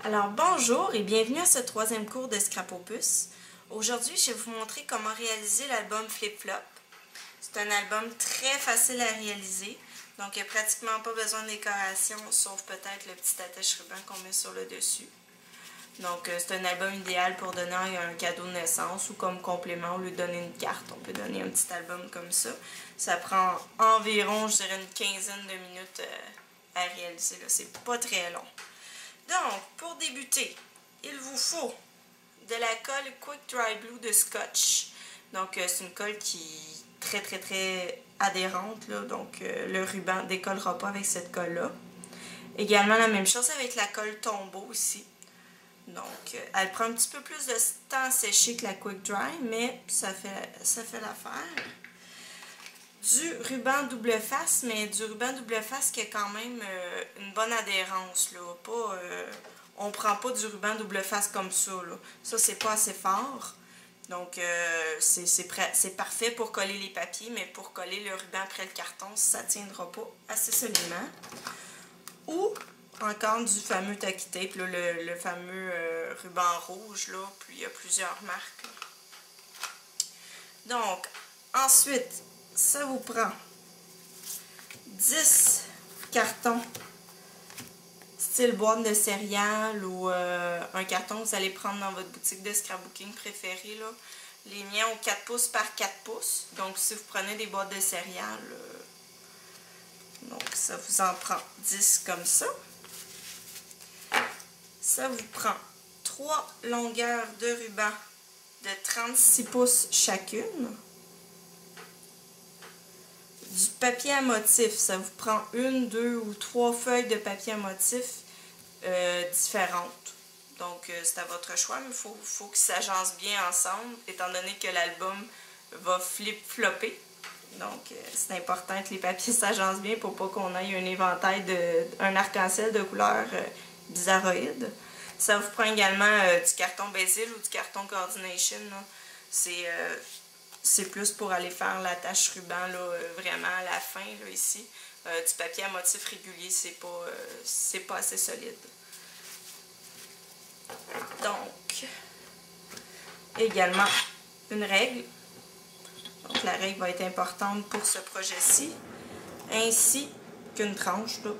Alors bonjour et bienvenue à ce troisième cours de Scrapopus. Aujourd'hui, je vais vous montrer comment réaliser l'album Flip Flop. C'est un album très facile à réaliser, donc il n'y a pratiquement pas besoin de décoration, sauf peut-être le petit attache-ruban qu'on met sur le dessus. Donc c'est un album idéal pour donner un cadeau de naissance ou comme complément, au lieu de donner une carte, on peut donner un petit album comme ça. Ça prend environ, je dirais, une quinzaine de minutes à réaliser, c'est pas très long. Donc, pour débuter, il vous faut de la colle Quick Dry Glue de Scotch. Donc, c'est une colle qui est très adhérente, là, donc le ruban ne décollera pas avec cette colle-là. Également, la même chose avec la colle Tombow aussi. Donc, elle prend un petit peu plus de temps à sécher que la Quick Dry, mais ça fait l'affaire. Du ruban double face, mais du ruban double face qui a quand même une bonne adhérence, là. On prend pas du ruban double face comme ça, là. Ça, c'est pas assez fort. Donc, c'est parfait pour coller les papiers, mais pour coller le ruban après le carton, ça tiendra pas assez solidement. Ou encore du fameux tacky tape, là, le fameux ruban rouge, là, puis il y a plusieurs marques, là. Donc, ensuite, ça vous prend 10 cartons style boîte de céréales ou un carton que vous allez prendre dans votre boutique de scrapbooking préférée, là. Les miens ont 4 pouces par 4 pouces. Donc, si vous prenez des boîtes de céréales, donc ça vous en prend 10 comme ça. Ça vous prend 3 longueurs de ruban de 36 pouces chacune. Du papier à motif, ça vous prend 1, 2 ou 3 feuilles de papier à motif différentes. Donc, c'est à votre choix, mais il faut qu'ils s'agencent bien ensemble, étant donné que l'album va flip-flopper. Donc, c'est important que les papiers s'agencent bien pour pas qu'on ait un éventail un arc-en-ciel de couleurs bizarroïdes. Ça vous prend également du carton Basil ou du carton Coordination. C'est plus pour aller faire l'attache ruban, là, vraiment à la fin, là, ici. Du papier à motif régulier, c'est pas assez solide. Donc, également une règle. Donc, la règle va être importante pour ce projet-ci. Ainsi qu'une tranche, là.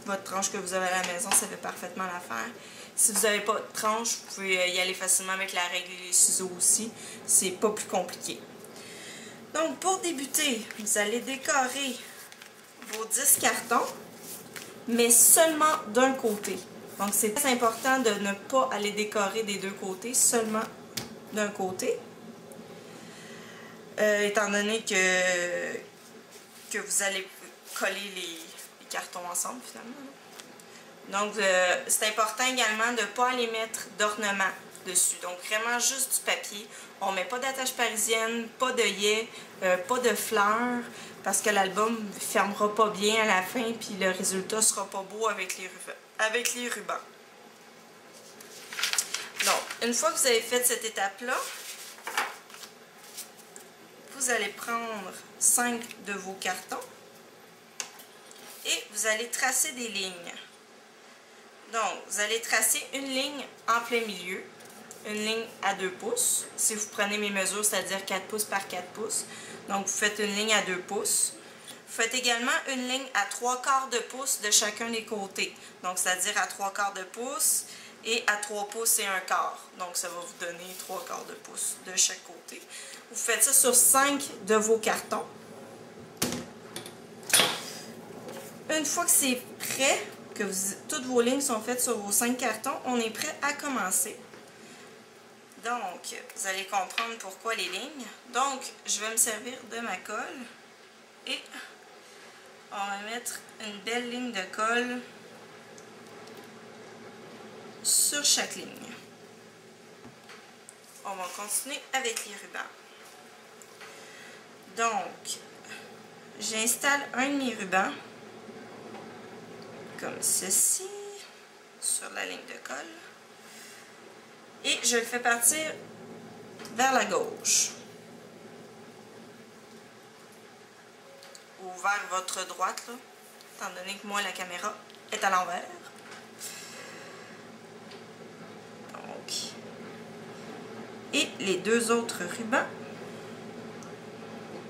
Votre tranche que vous avez à la maison, ça fait parfaitement l'affaire. Si vous n'avez pas de tranche, vous pouvez y aller facilement avec la règle et les ciseaux aussi. C'est pas plus compliqué. Donc, pour débuter, vous allez décorer vos 10 cartons, mais seulement d'un côté. Donc, c'est très important de ne pas aller décorer des deux côtés, seulement d'un côté. Étant donné que vous allez coller les cartons ensemble, finalement. Donc, c'est important également de ne pas aller mettre d'ornement dessus. Donc, vraiment juste du papier. On ne met pas d'attache parisienne, pas d'œillet, pas de fleurs, parce que l'album ne fermera pas bien à la fin, puis le résultat ne sera pas beau avec les rubans. Donc, une fois que vous avez fait cette étape-là, vous allez prendre 5 de vos cartons et vous allez tracer des lignes. Donc, vous allez tracer une ligne en plein milieu, une ligne à 2 pouces. Si vous prenez mes mesures, c'est-à-dire 4 pouces par 4 pouces. Donc, vous faites une ligne à 2 pouces. Vous faites également une ligne à 3/4 de pouce de chacun des côtés. Donc, c'est-à-dire à 3/4 de pouce et à 3 pouces et 1/4. Donc, ça va vous donner 3/4 de pouce de chaque côté. Vous faites ça sur 5 de vos cartons. Une fois que c'est prêt, que toutes vos lignes sont faites sur vos 5 cartons, on est prêt à commencer. Donc, vous allez comprendre pourquoi les lignes. Donc, je vais me servir de ma colle et on va mettre une belle ligne de colle sur chaque ligne. On va continuer avec les rubans. Donc, j'installe un de mes rubans comme ceci sur la ligne de colle et je le fais partir vers la gauche ou vers votre droite, là, étant donné que moi la caméra est à l'envers. les deux autres rubans.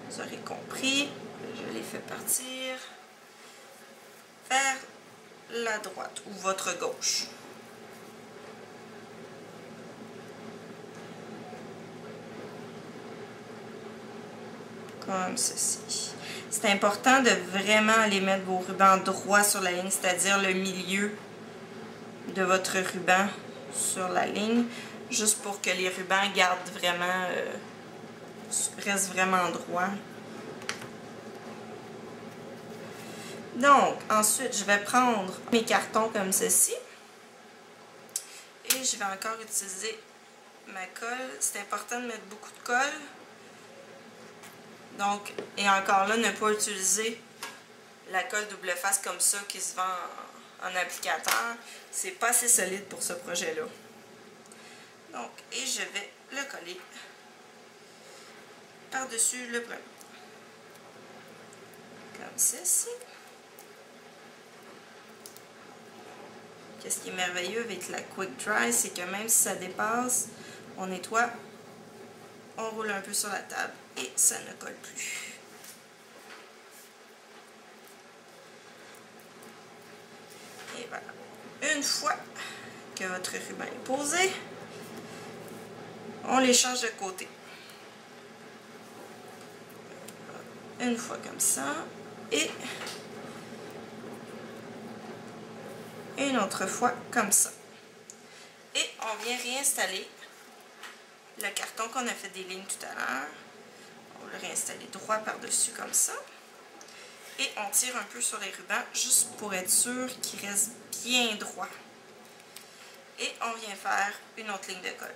Vous aurez compris, je les fais partir vers la droite ou votre gauche. Comme ceci. C'est important de vraiment aller mettre vos rubans droits sur la ligne, c'est-à-dire le milieu de votre ruban sur la ligne, juste pour que les rubans gardent vraiment, restent vraiment droits. Donc, ensuite, je vais prendre mes cartons comme ceci. Et je vais encore utiliser ma colle. C'est important de mettre beaucoup de colle. Donc, et encore là, ne pas utiliser la colle double face comme ça qui se vend en applicateur. C'est pas assez solide pour ce projet-là. Donc, et je vais le coller par-dessus le premier. Comme ceci. Qu'est-ce qui est merveilleux avec la Quick Dry, c'est que même si ça dépasse, on nettoie, on roule un peu sur la table et ça ne colle plus. Et voilà. Une fois que votre ruban est posé, on les change de côté. Une fois comme ça et une autre fois comme ça. Et on vient réinstaller le carton qu'on a fait des lignes tout à l'heure. On va le réinstaller droit par-dessus comme ça. Et on tire un peu sur les rubans juste pour être sûr qu'il reste bien droit. Et on vient faire une autre ligne de colle.